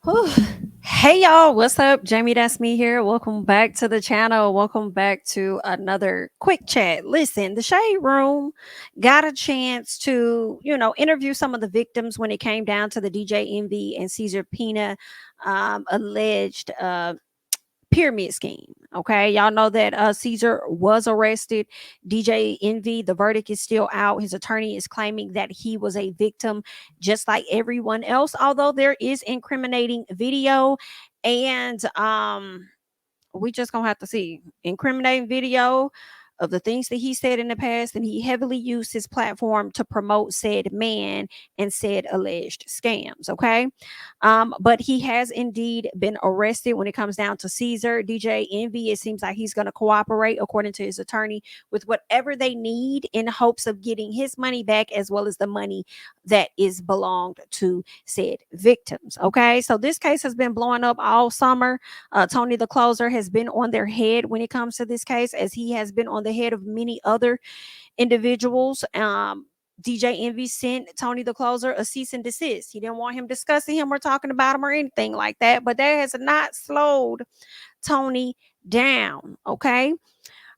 Whew. Hey y'all, what's up? JamiThatsMe here. Welcome back to the channel. Welcome back to another quick chat. Listen, the Shade Room got a chance to, interview some of the victims when it came down to the DJ Envy and Cesar Pina alleged pyramid scheme. Okay, y'all know that Cesar was arrested. DJ Envy, the verdict is still out. His attorney is claiming that he was a victim just like everyone else, although there is incriminating video. And we just gonna have to see incriminating video of the things that he said in the past, and he heavily used his platform to promote said man and said alleged scams. Okay, but he has indeed been arrested. When it comes down to Cesar, DJ Envy, it seems like he's going to cooperate, according to his attorney, with whatever they need in hopes of getting his money back, as well as the money that is belonged to said victims. Okay, so this case has been blowing up all summer. Tony the Closer has been on their head when it comes to this case, as he has been on the head of many other individuals. DJ Envy sent Tony the Closer a cease and desist. He didn't want him discussing him or talking about him or anything like that, but that has not slowed Tony down. Okay,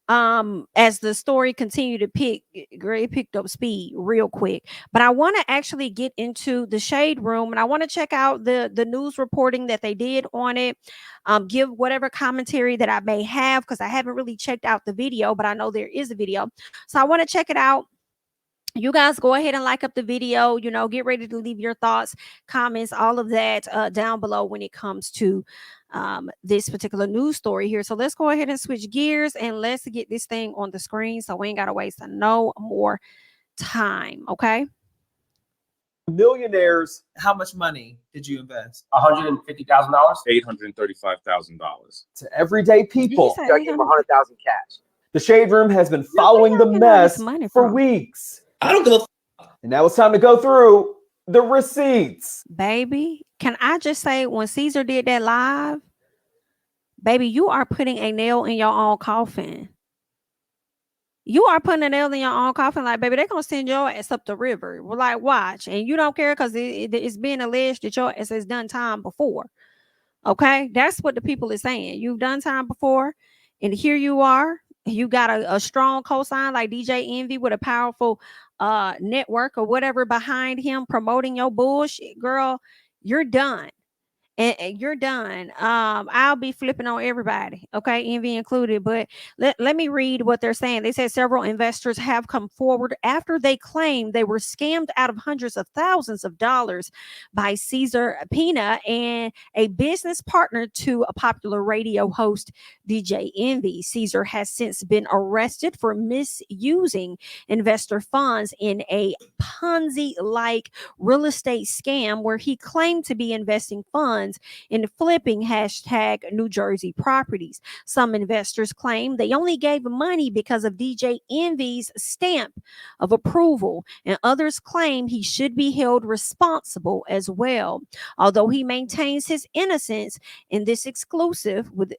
as the story continued to picked up speed real quick. But I want to actually get into the Shade Room, and I want to check out the news reporting that they did on it, give whatever commentary that I may have, because I haven't really checked out the video, but I know there is a video, so I want to check it out. You guys go ahead and like up the video, get ready to leave your thoughts, comments, all of that down below when it comes to this particular news story here. So let's go ahead and switch gears and let's get this thing on the screen, so we ain't got to waste no more time. Okay. Millionaires, how much money did you invest? $150,000. $835,000. To everyday people, I gave him 100,000 cash. the Shade Room has been following the mess money for from? weeks. I don't go. And now it's time to go through the receipts. Baby, can I just say, when Cesar did that live, baby, you are putting a nail in your own coffin. You are putting a nail in your own coffin. Like, baby, they're gonna send your ass up the river. Well, like, watch, and you don't care because it's being alleged that your ass has done time before. Okay, that's what the people is saying. You've done time before, and here you are. You got a strong cosign like DJ Envy with a powerful network or whatever behind him promoting your bullshit. Girl, you're done. And you're done. I'll be flipping on everybody, okay, Envy included. But let me read what they're saying. They said several investors have come forward after they claimed they were scammed out of hundreds of thousands of dollars by Cesar Pina, and a business partner to a popular radio host, DJ Envy. Cesar has since been arrested for misusing investor funds in a Ponzi-like real estate scam where he claimed to be investing funds in flipping #New Jersey properties. Some investors claim they only gave money because of DJ Envy's stamp of approval, and others claim he should be held responsible as well. Although he maintains his innocence in this exclusive with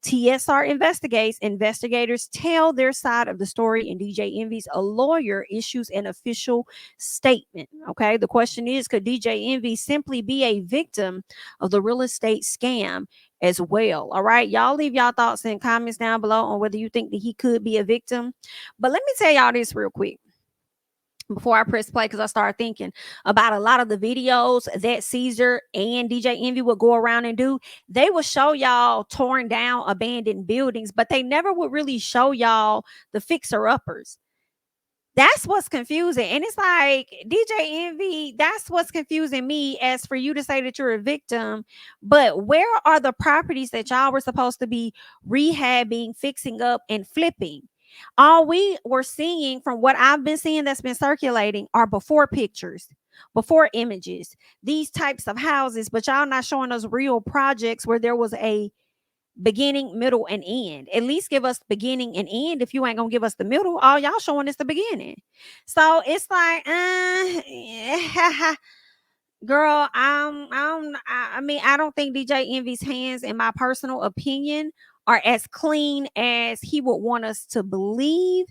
TSR investigates, investigators tell their side of the story, and DJ Envy's a lawyer issues an official statement. Okay, the question is, could DJ Envy simply be a victim of the real estate scam as well? All right, y'all leave y'all thoughts and comments down below on whether you think that he could be a victim. But let me tell y'all this real quick before I press play, because I started thinking about a lot of the videos that Cesar and DJ Envy would go around and do. They would show y'all torn down abandoned buildings, but they never would really show y'all the fixer-uppers. That's what's confusing. And it's like, DJ Envy, that's what's confusing me, as for you to say that you're a victim, but where are the properties that y'all were supposed to be rehabbing, fixing up, and flipping? All we were seeing, from what I've been seeing that's been circulating, are before pictures, before images, these types of houses, but y'all not showing us real projects where there was a beginning, middle, and end. At least give us beginning and end. If you ain't gonna give us the middle, all y'all showing is the beginning. So it's like, girl, I mean, I don't think DJ Envy's hands, in my personal opinion, are as clean as he would want us to believe.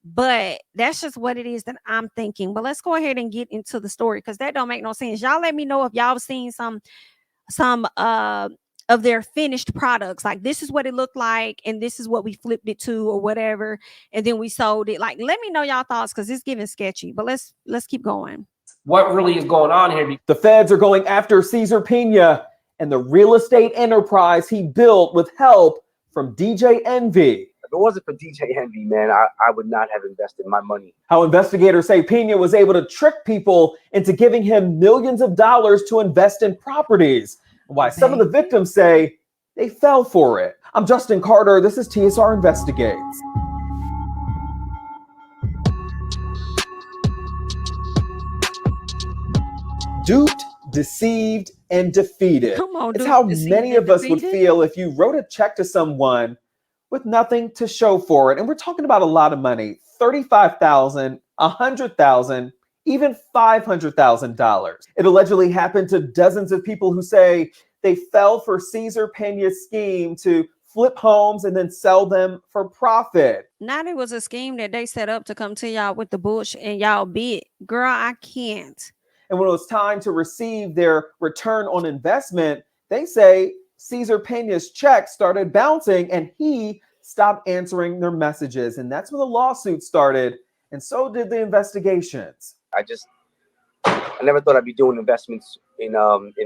But that's just what it is that I'm thinking. But let's go ahead and get into the story, because that don't make no sense. Y'all let me know if y'all seen some some of their finished products. Like, this is what it looked like, and this is what we flipped it to, or whatever, and then we sold it. Like, let me know y'all thoughts, because it's giving sketchy. But let's keep going. What really is going on here? The feds are going after Cesar Pina and the real estate enterprise he built with help from DJ Envy. If it wasn't for DJ Envy, man, I would not have invested my money. How investigators say Pina was able to trick people into giving him millions of dollars to invest in properties. Why some of the victims say they fell for it. I'm Justin Carter. This is TSR Investigates. Duped, deceived, and defeated. Come on, it's duped, how deceived, many and of us would defeated? feel if you wrote a check to someone with nothing to show for it. And we're talking about a lot of money, $35,000, $100,000, even $500,000. It allegedly happened to dozens of people who say they fell for Cesar Pina's scheme to flip homes and then sell them for profit. Now, there was a scheme that they set up to come to y'all with the bullshit, and y'all bid. Girl, I can't. And when it was time to receive their return on investment, they say Cesar Pina's check started bouncing and he stopped answering their messages. And that's when the lawsuit started. And so did the investigations. I never thought I'd be doing investments in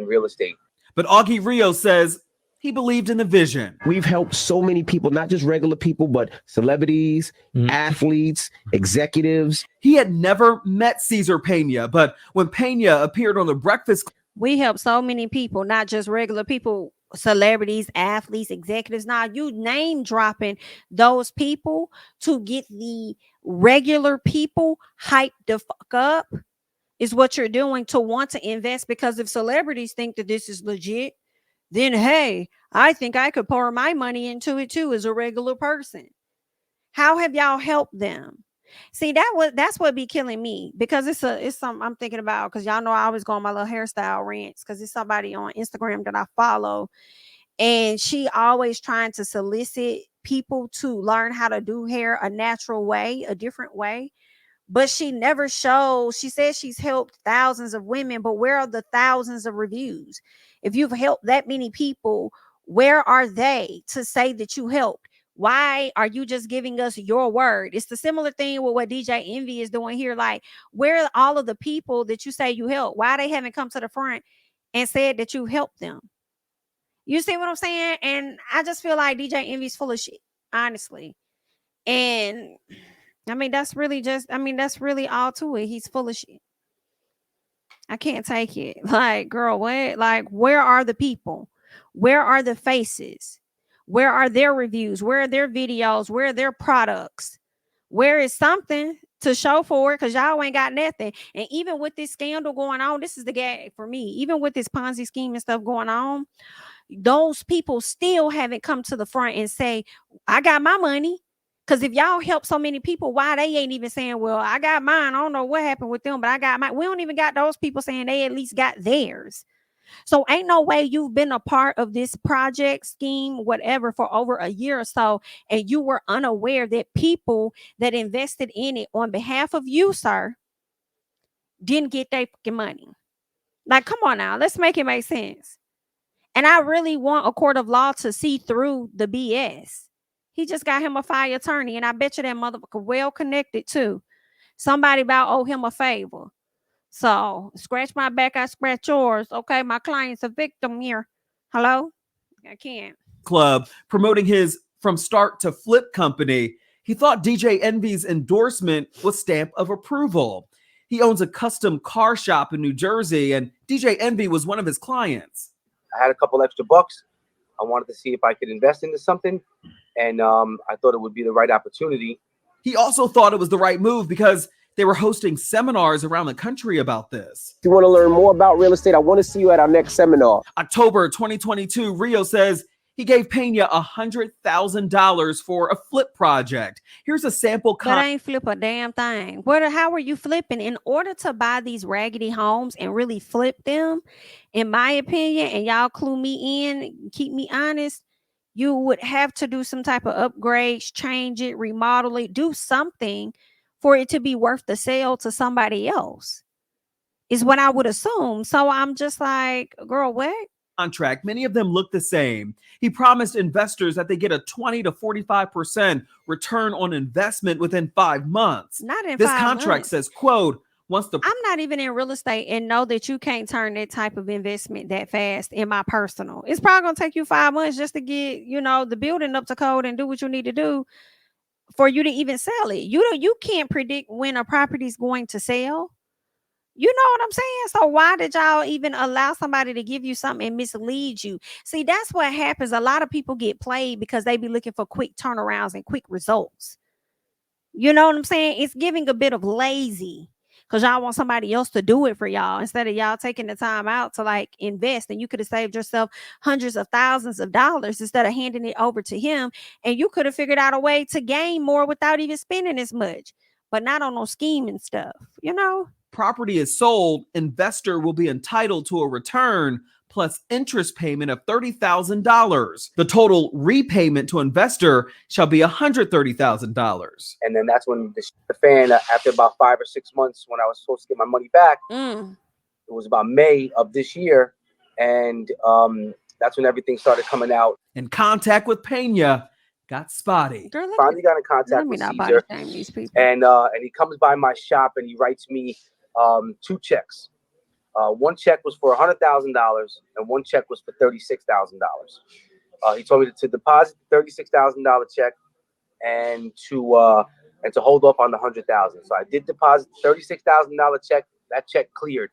real estate. But Augie Rios says he believed in the vision. We've helped so many people, not just regular people, but celebrities, athletes, executives. He had never met Cesar Pina, but when Pina appeared on The Breakfast Club, We help so many people, not just regular people, celebrities, athletes, executives. Now, you name dropping those people to get the regular people hyped the fuck up is what you're doing to want to invest. Because if celebrities think that this is legit, then hey, I think I could pour my money into it too as a regular person. How have y'all helped them? See, that's what be killing me, because it's something I'm thinking about, because y'all know I always go on my little hairstyle rants, because it's somebody on Instagram that I follow, and she always trying to solicit people to learn how to do hair a natural way, a different way. But she never shows. She says she's helped thousands of women, but where are the thousands of reviews? If you've helped that many people, where are they to say that you helped? Why are you just giving us your word? It's the similar thing with what DJ Envy is doing here. Like, where are all of the people that you say you helped? Why they haven't come to the front and said that you helped them? You see what I'm saying? And I just feel like DJ Envy's full of shit, honestly. And I mean, that's really all to it. He's full of shit. I can't take it. Like, girl, what? Like, where are the people? Where are the faces? Where are their reviews? Where are their videos? Where are their products? Where is something to show for it? Because y'all ain't got nothing. And even with this scandal going on, this is the gag for me. Even with this Ponzi scheme and stuff going on, those people still haven't come to the front and say, I got my money. Because if y'all help so many people, why they ain't even saying, well, I got mine. I don't know what happened with them, but I got mine. We don't even got those people saying they at least got theirs. So ain't no way you've been a part of this project, scheme, whatever, for over a year or so, and you were unaware that people that invested in it on behalf of you, sir, didn't get their fucking money. Like, come on now, let's make it make sense. And I really want a court of law to see through the BS. He just got him a fire attorney, and I bet you that motherfucker well connected too. Somebody about owe him a favor. So scratch my back, I scratch yours. Okay, my client's a victim here. Hello? I can't. Club promoting his from start to flip company. He thought DJ Envy's endorsement was stamp of approval. He owns a custom car shop in New Jersey, and DJ Envy was one of his clients. I had a couple extra bucks. I wanted to see if I could invest into something, and I thought it would be the right opportunity. He also thought it was the right move because they were hosting seminars around the country about this. If you want to learn more about real estate, I want to see you at our next seminar. October 2022, Rio says he gave Pina $100,000 for a flip project. Here's a sample. That ain't flip a damn thing. How are you flipping? In order to buy these raggedy homes and really flip them, in my opinion, and y'all clue me in, keep me honest, you would have to do some type of upgrades, change it, remodel it, do something for it to be worth the sale to somebody else, is what I would assume. So I'm just like, girl, what? contract. Many of them look the same. He promised investors that they get a 20 to 45% return on investment within 5 months. Not in This 5 contract months. says, quote, once the I'm not even in real estate and know that you can't turn that type of investment that fast in my personal. It's probably going to take you 5 months just to get, you know, the building up to code and do what you need to do for you to even sell it. You can't predict when a property is going to sell. You know what I'm saying? So why did y'all even allow somebody to give you something and mislead you? See, that's what happens. A lot of people get played because they be looking for quick turnarounds and quick results. You know what I'm saying? It's giving a bit of lazy because y'all want somebody else to do it for y'all instead of y'all taking the time out to like invest. And you could have saved yourself hundreds of thousands of dollars instead of handing it over to him. And you could have figured out a way to gain more without even spending as much, but not on no scheme and stuff, you know? property is sold, investor will be entitled to a return plus interest payment of $30,000. The total repayment to investor shall be $130,000. And then that's when the fan, after about 5 or 6 months, when I was supposed to get my money back, it was about May of this year. And that's when everything started coming out. In contact with Pena got spotty. Girl, Finally got in contact with Cesar. These people. And he comes by my shop and he writes me 2 checks. One check was for $100,000 and one check was for $36,000. He told me to deposit the $36,000 check and to hold off on the $100,000. So I did deposit the $36,000 check. That check cleared.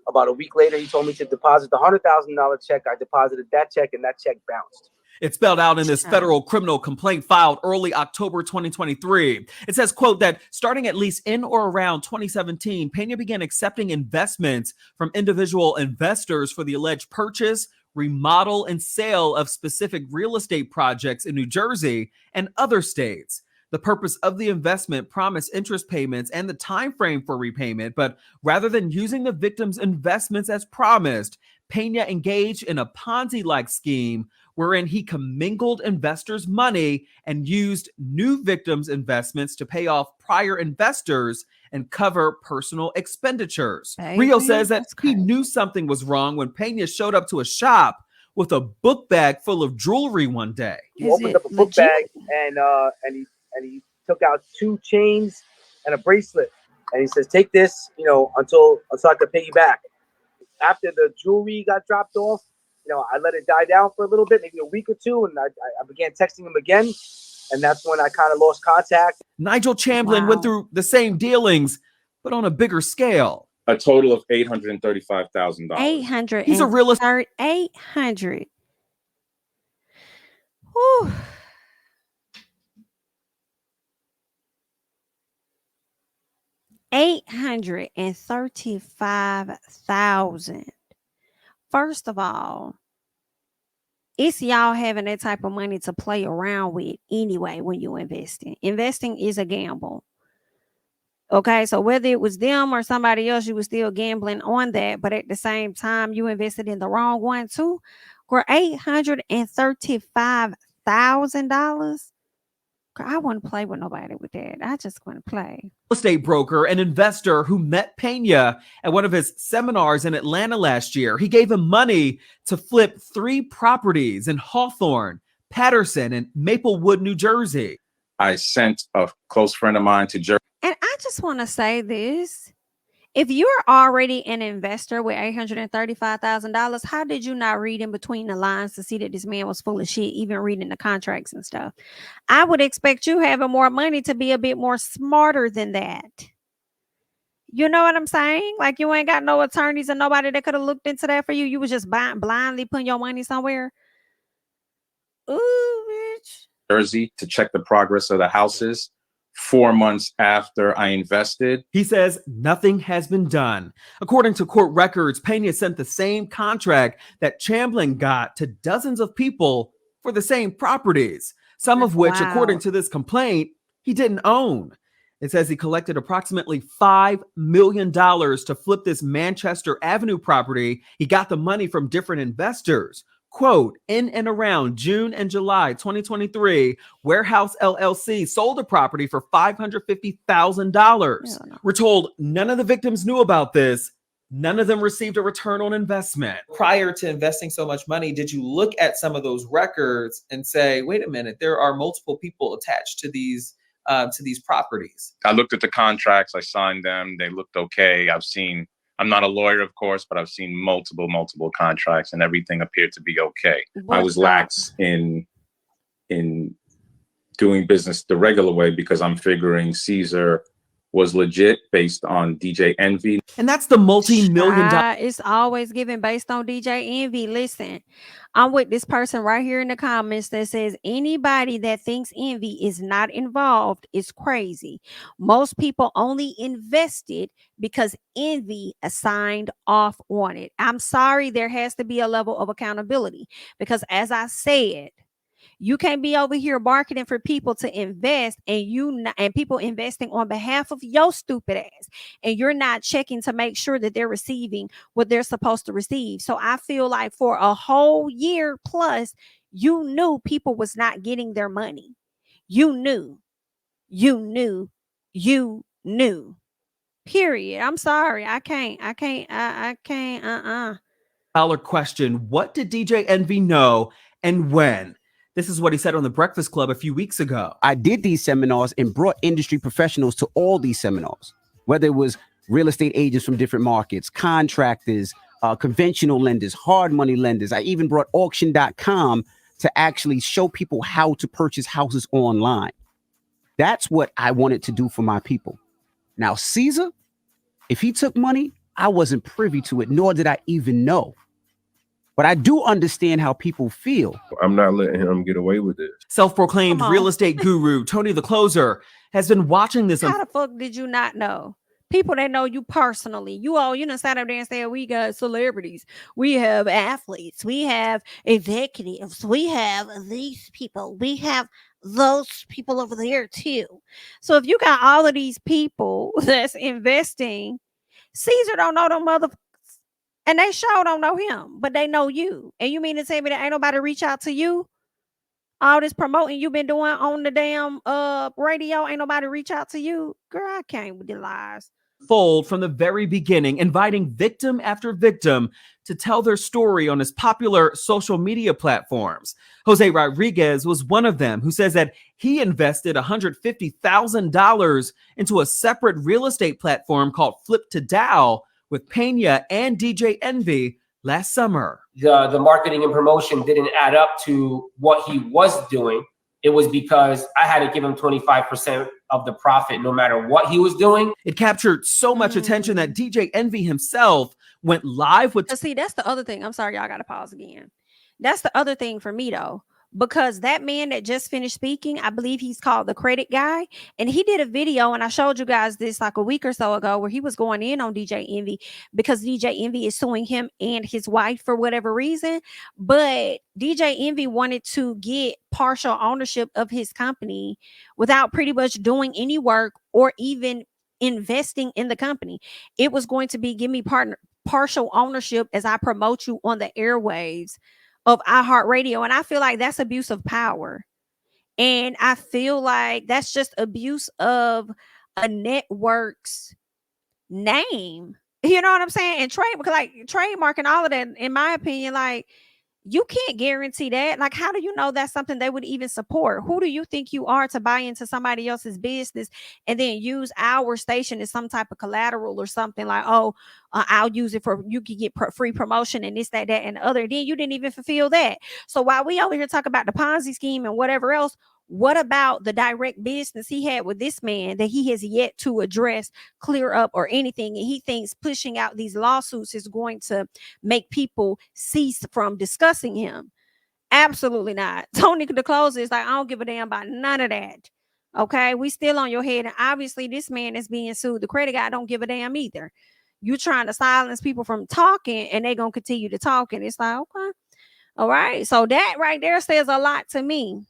About a week later, he told me to deposit the $100,000 check. I deposited that check and that check bounced. It's spelled out in this federal criminal complaint filed early October 2023. It says, quote, that starting at least in or around 2017, Pena began accepting investments from individual investors for the alleged purchase, remodel, and sale of specific real estate projects in New Jersey and other states. The purpose of the investment promised interest payments and the time frame for repayment, but rather than using the victim's investments as promised, Pena engaged in a Ponzi-like scheme wherein he commingled investors' money and used new victims' investments to pay off prior investors and cover personal expenditures. Rio says that he knew something was wrong when Pena showed up to a shop with a book bag full of jewelry one day. He opened up a book bag and he took out 2 chains and a bracelet. And he says, take this, until I can pay you back. After the jewelry got dropped off, I let it die down for a little bit, maybe a week or 2, and I began texting him again, and that's when I kind of lost contact. Nigel Chamberlain went through the same dealings, but on a bigger scale. A total of $835,000. 800. He's a real estate. 800. Whew. $835,000. First of all, it's y'all having that type of money to play around with anyway when you investing. Investing is a gamble. Okay, so whether it was them or somebody else, you were still gambling on that. But at the same time, you invested in the wrong one too. For $835,000. I wouldn't play with nobody with that. I just wouldn't play. Real estate broker and investor who met Pena at one of his seminars in Atlanta last year. He gave him money to flip 3 properties in Hawthorne, Patterson, and Maplewood, New Jersey. I sent a close friend of mine to Jersey. And I just want to say this. If you're already an investor with $835,000, how did you not read in between the lines to see that this man was full of shit, even reading the contracts and stuff? I would expect you having more money to be a bit more smarter than that. You know what I'm saying? Like you ain't got no attorneys and nobody that could have looked into that for you. You was just blindly putting your money somewhere. Ooh, bitch. Jersey to check the progress of the houses. 4 months after I invested. He says nothing has been done. According to court records, Pena sent the same contract that Chamberlain got to dozens of people for the same properties, some of which, according to this complaint, he didn't own. It says he collected approximately $5 million to flip this Manchester Avenue property. He got the money from different investors. Quote, in and around June and July 2023, Warehouse LLC sold a property for $550,000. We're told none of the victims knew about this None of them received a return on investment. Prior to investing so much money, did you look at some of those records and say, wait a minute, there are multiple people attached to these properties? I looked at the contracts, I signed them, they looked okay. I'm not a lawyer, of course, but I've seen multiple contracts and everything appeared to be okay. I was lax in doing business the regular way because I'm figuring Cesar was legit based on DJ Envy. And that's the multi-million-dollar. It's always given based on DJ Envy. Listen, I'm with this person right here in the comments that says anybody that thinks Envy is not involved is crazy. Most people only invested because Envy signed off on it. I'm sorry, there has to be a level of accountability because, as I said, you can't be over here marketing for people to invest and people investing on behalf of your stupid ass. And you're not checking to make sure that they're receiving what they're supposed to receive. So I feel like for a whole year plus, you knew people was not getting their money. You knew. Period. I'm sorry. I can't. Dollar question. What did DJ Envy know and when? This is what he said on the Breakfast Club a few weeks ago. I did these seminars and brought industry professionals to all these seminars, whether it was real estate agents from different markets, contractors, conventional lenders, hard money lenders. I even brought auction.com to actually show people how to purchase houses online. That's what I wanted to do for my people. Now, Cesar, if he took money, I wasn't privy to it, nor did I even know. But I do understand how people feel. I'm not letting him get away with this. Self-proclaimed real estate guru Tony the Closer has been watching this. How the fuck did you not know? People that know you personally. You done sat up there and said, we got celebrities. We have athletes. We have executives. We have these people. We have those people over there too. So if you got all of these people that's investing, Cesar don't know them motherfuckers. And they sure don't know him, but they know you. And you mean to tell me that ain't nobody reach out to you? All this promoting you've been doing on the damn radio, ain't nobody reach out to you? Girl, I can't with the lies. Fold from the very beginning, inviting victim after victim to tell their story on his popular social media platforms. Jose Rodriguez was one of them who says that he invested $150,000 into a separate real estate platform called Flip to Dow with Pena and DJ Envy last summer. The marketing and promotion didn't add up to what he was doing. It was because I had to give him 25% of the profit no matter what he was doing. It captured so much attention that DJ Envy himself went live with. See, that's the other thing. I'm sorry, y'all got to pause again. That's the other thing for me, though, because that man that just finished speaking, I believe he's called the Credit Guy. And he did a video, and I showed you guys this like a week or so ago, where he was going in on DJ Envy because DJ Envy is suing him and his wife for whatever reason. But DJ Envy wanted to get partial ownership of his company without pretty much doing any work or even investing in the company. It was going to be give me partial ownership as I promote you on the airwaves of iHeartRadio. And I feel like that's abuse of power. And I feel like that's just abuse of a network's name. You know what I'm saying? And trademark and all of that, in my opinion, like, you can't guarantee that. Like, how do you know that's something they would even support? Who do you think you are to buy into somebody else's business and then use our station as some type of collateral or something like, I'll use it for, you can get free promotion and this, that, and the other. Then you didn't even fulfill that. So while we over here talk about the Ponzi scheme and whatever else, what about the direct business he had with this man that he has yet to address, clear up, or anything? And he thinks pushing out these lawsuits is going to make people cease from discussing him. Absolutely not. Tony the Closer is like, I don't give a damn about none of that. Okay, we still on your head. And obviously this man is being sued. The Credit Guy don't give a damn either. You trying to silence people from talking and they're going to continue to talk. And it's like, okay, all right. So that right there says a lot to me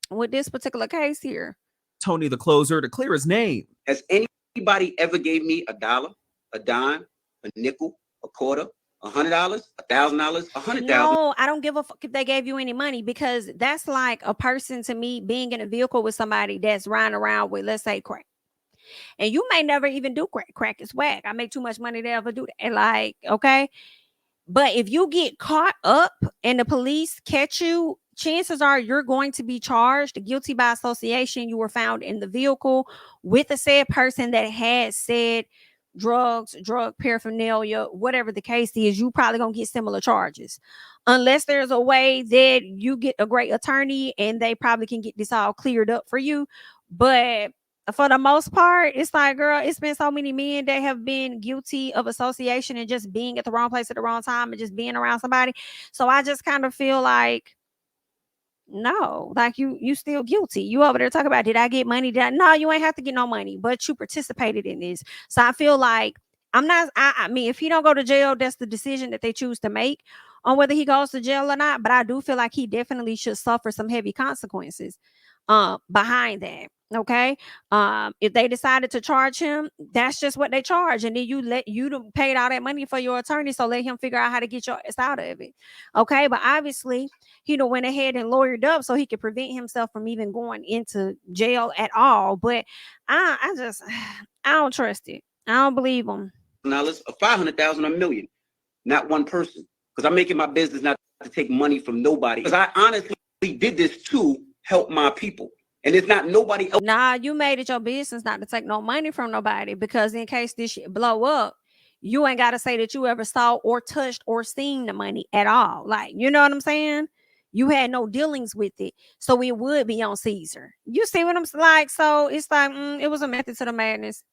with this particular case here. Tony the Closer to clear his name. Has anybody ever gave me $1, a dime, a nickel, a quarter, $100, $1,000, $100,000? No, I don't give a fuck if they gave you any money, because that's like a person to me being in a vehicle with somebody that's riding around with, let's say, crack. And you may never even do crack. Crack is whack. I make too much money to ever do that. And like, okay. But if you get caught up and the police catch you, chances are you're going to be charged guilty by association. You were found in the vehicle with a said person that had said drugs, drug paraphernalia, whatever the case is. You probably gonna get similar charges, unless there's a way that you get a great attorney and they probably can get this all cleared up for you. But for the most part, it's like, girl, it's been so many men that have been guilty of association and just being at the wrong place at the wrong time and just being around somebody. So I just kind of feel like, no, like you still guilty. You over there talking about, did I get money? No, you ain't have to get no money, but you participated in this. So I feel like I mean, if he don't go to jail, that's the decision that they choose to make on whether he goes to jail or not. But I do feel like he definitely should suffer some heavy consequences behind that. Okay. If they decided to charge him, that's just what they charge. And then you paid all that money for your attorney. So let him figure out how to get your ass out of it. Okay. But obviously he went ahead and lawyered up so he could prevent himself from even going into jail at all. But I don't trust it. I don't believe him. $500,000, $1 million, not one person. Because I'm making my business not to take money from nobody. Because I honestly did this to help my people. And it's not nobody else. Nah, you made it your business not to take no money from nobody, because in case this shit blow up, you ain't got to say that you ever saw or touched or seen the money at all. Like, you know what I'm saying? You had no dealings with it. So it would be on Cesar. You see what I'm like? So it's like, it was a method to the madness.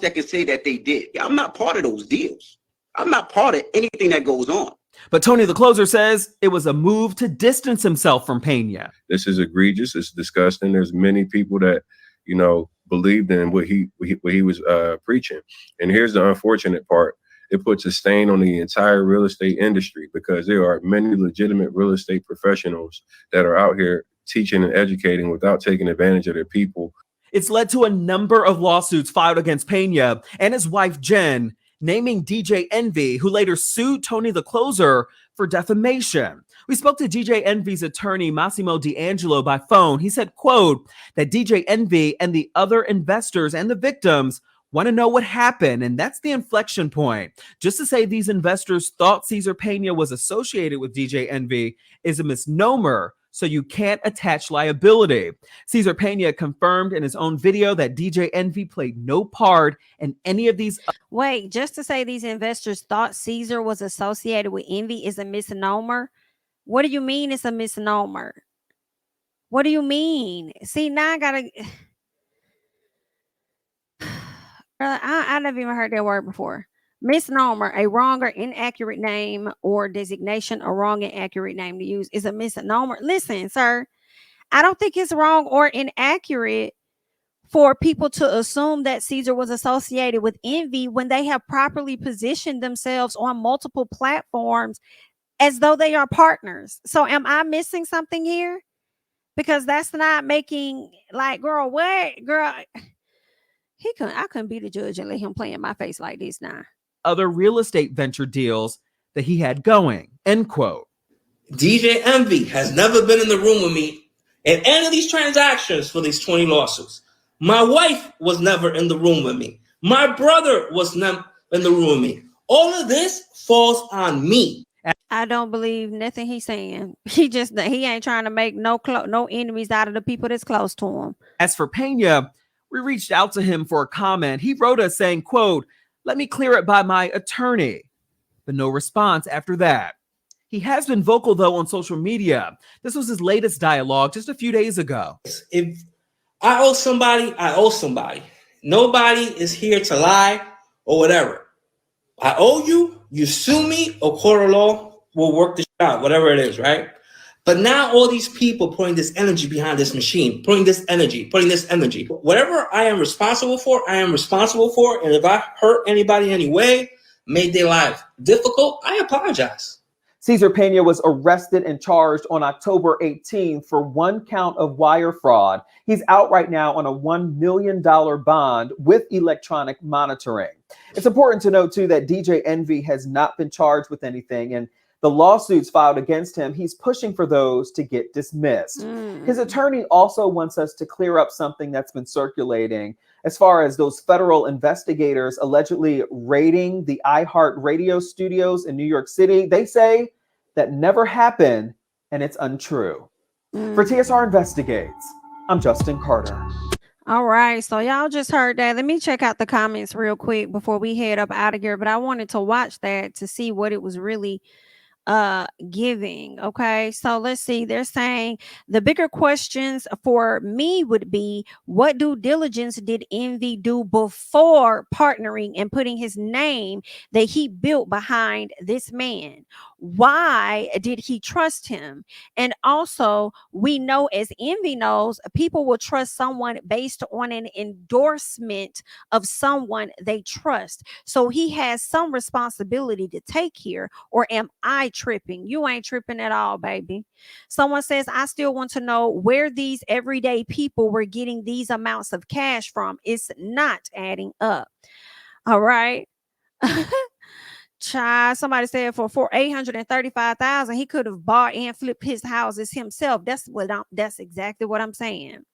That can say that they did. I'm not part of those deals. I'm not part of anything that goes on. But Tony the Closer says it was a move to distance himself from Pena. This is egregious. It's disgusting. There's many people that, you know, believed in what he was preaching. And here's the unfortunate part. It puts a stain on the entire real estate industry, because there are many legitimate real estate professionals that are out here teaching and educating without taking advantage of their people. It's led to a number of lawsuits filed against Pena and his wife, Jen, naming DJ Envy, who later sued Tony the Closer for defamation. We spoke to DJ Envy's attorney, Massimo D'Angelo, by phone. He said, quote, that DJ Envy and the other investors and the victims want to know what happened, and that's the inflection point. Just to say these investors thought Cesar Pina was associated with DJ Envy is a misnomer, so you can't attach liability. Cesar Pina confirmed in his own video that DJ Envy played no part in any of these. Wait, just to say these investors thought Cesar was associated with Envy is a misnomer? What do you mean it's a misnomer? What do you mean? See, now I gotta... I never even heard that word before. Misnomer, a wrong or inaccurate name or designation, a wrong and accurate name to use is a misnomer. Listen, sir, I don't think it's wrong or inaccurate for people to assume that Cesar was associated with Envy when they have properly positioned themselves on multiple platforms as though they are partners. So am I missing something here? Because that's not making, like, girl, what? Girl, I couldn't be the judge and let him play in my face like this now. Other real estate venture deals that he had going, end quote. DJ Envy has never been in the room with me in any of these transactions for these 20 lawsuits. My wife was never in the room with me. My brother was never in the room with me. All of this falls on me. I don't believe nothing he's saying. He ain't trying to make no enemies out of the people that's close to him. As for Pena, we reached out to him for a comment. He wrote us saying, quote, let me clear it by my attorney. But no response after that. He has been vocal, though, on social media. This was his latest dialogue just a few days ago. If I owe somebody, I owe somebody. Nobody is here to lie or whatever. I owe you, you sue me, or court of law will work this out, whatever it is, right? But now all these people putting this energy behind this machine, putting this energy. Whatever I am responsible for, I am responsible for. And if I hurt anybody in any way, made their life difficult, I apologize. Cesar Pina was arrested and charged on October 18th for one count of wire fraud. He's out right now on a $1 million bond with electronic monitoring. It's important to note, too, that DJ Envy has not been charged with anything, and the lawsuits filed against him, he's pushing for those to get dismissed. His attorney also wants us to clear up something that's been circulating. As far as those federal investigators allegedly raiding the iHeart radio studios in New York City, they say that never happened and it's untrue. For TSR Investigates, I'm Justin Carter. All right, so y'all just heard that. Let me check out the comments real quick before we head up out of here, but I wanted to watch that to see what it was really giving. Okay, so let's see. They're saying the bigger questions for me would be, what due diligence did Envy do before partnering and putting his name that he built behind this man? Why did he trust him? And also, we know, as Envy knows, people will trust someone based on an endorsement of someone they trust. So he has some responsibility to take here, or am I tripping? You ain't tripping at all, baby. Someone says, I still want to know where these everyday people were getting these amounts of cash from. It's not adding up. All right. Child, somebody said for 835,000, he could have bought and flipped his houses himself. That's exactly what I'm saying.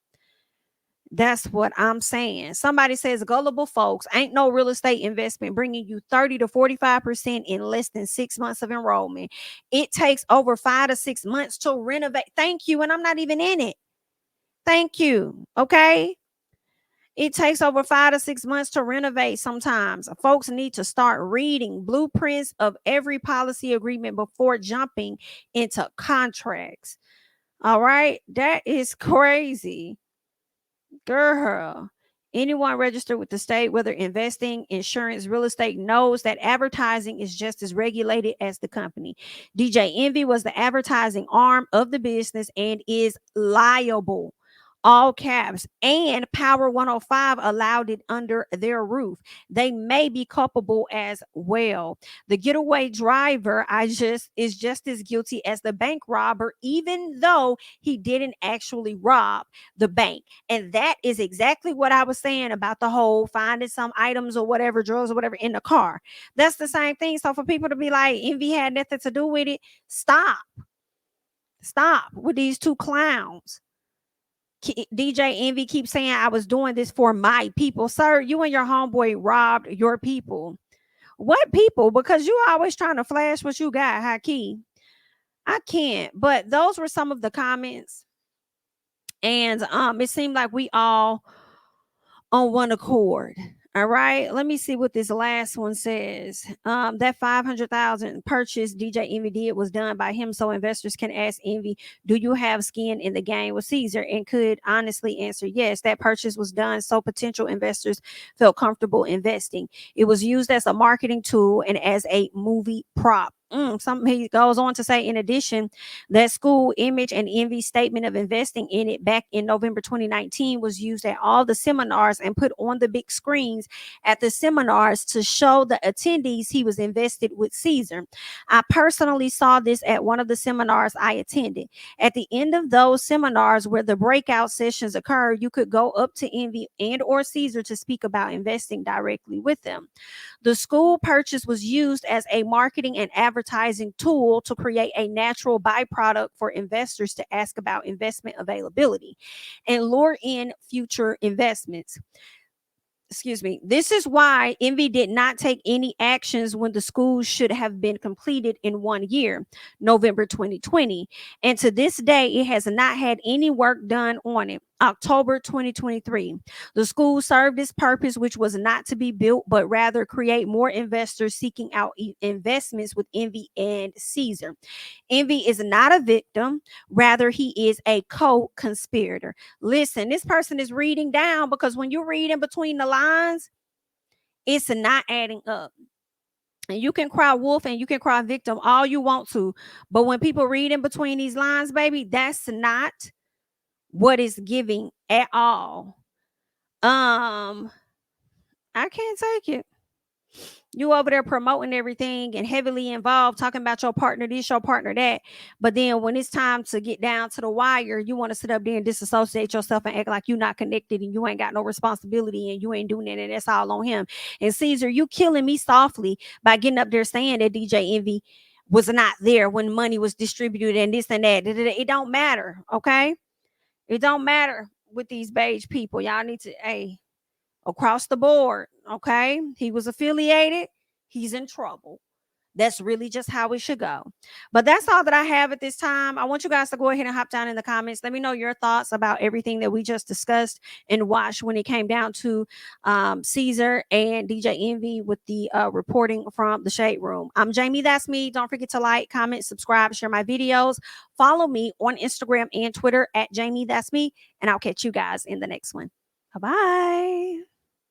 That's what I'm saying. Somebody says gullible folks, ain't no real estate investment bringing you 30 to 45% in less than 6 months of enrollment. It takes over 5 to 6 months to renovate. Thank you. And I'm not even in it. Thank you. Okay. It takes over 5 to 6 months to renovate sometimes. Folks need to start reading blueprints of every policy agreement before jumping into contracts. All right. That is crazy. Girl, anyone registered with the state, whether investing, insurance, real estate, knows that advertising is just as regulated as the company. DJ Envy was the advertising arm of the business and is liable. All caps, and Power 105 allowed it under their roof. They may be culpable as well. The getaway driver is just as guilty as the bank robber, even though he didn't actually rob the bank. And that is exactly what I was saying about the whole finding some items or whatever, drugs or whatever in the car. That's the same thing. So for people to be like, Envy had nothing to do with it, stop with these two clowns. DJ Envy keeps saying, I was doing this for my people. Sir, you and your homeboy robbed your people. What people? Because you always trying to flash what you got, high key. I can't. But those were some of the comments. And it seemed like we all on one accord. All right, let me see what this last one says. That 500,000 purchase DJ Envy did was done by him, so investors can ask Envy, do you have skin in the game with Cesar? And could honestly answer yes. That purchase was done so potential investors felt comfortable investing. It was used as a marketing tool and as a movie prop. He goes on to say, in addition, that school image and Envy statement of investing in it back in November 2019 was used at all the seminars and put on the big screens at the seminars to show the attendees he was invested with Cesar. I personally saw this at one of the seminars I attended. At the end of those seminars where the breakout sessions occurred, you could go up to Envy and or Cesar to speak about investing directly with them. The school purchase was used as a marketing and advertising tool to create a natural byproduct for investors to ask about investment availability and lure in future investments. Excuse me. This is why Envy did not take any actions when the school should have been completed in 1 year, November 2020. And to this day, it has not had any work done on it. October 2023. The school served its purpose, which was not to be built, but rather create more investors seeking out investments with Envy and Cesar. Envy is not a victim. Rather, he is a co-conspirator. Listen, this person is reading down, because when you're reading between the lines, it's not adding up. And you can cry wolf and you can cry victim all you want to. But when people read in between these lines, baby, that's not what is giving at all. I can't take it. You over there promoting everything and heavily involved, talking about your partner this, your partner that. But then when it's time to get down to the wire, you want to sit up there and disassociate yourself and act like you're not connected and you ain't got no responsibility and you ain't doing it, and that's all on him. And Cesar, you killing me softly by getting up there saying that DJ Envy was not there when money was distributed and this and that. It don't matter, okay? It don't matter with these beige people. Y'all need to, across the board. Okay. He was affiliated. He's in trouble. That's really just how it should go. But that's all that I have at this time. I want you guys to go ahead and hop down in the comments. Let me know your thoughts about everything that we just discussed and watched when it came down to Cesar and DJ Envy with the reporting from the Shade Room. I'm Jamie. That's me. Don't forget to like, comment, subscribe, share my videos. Follow me on Instagram and Twitter at Jamie. That's me. And I'll catch you guys in the next one. Bye-bye.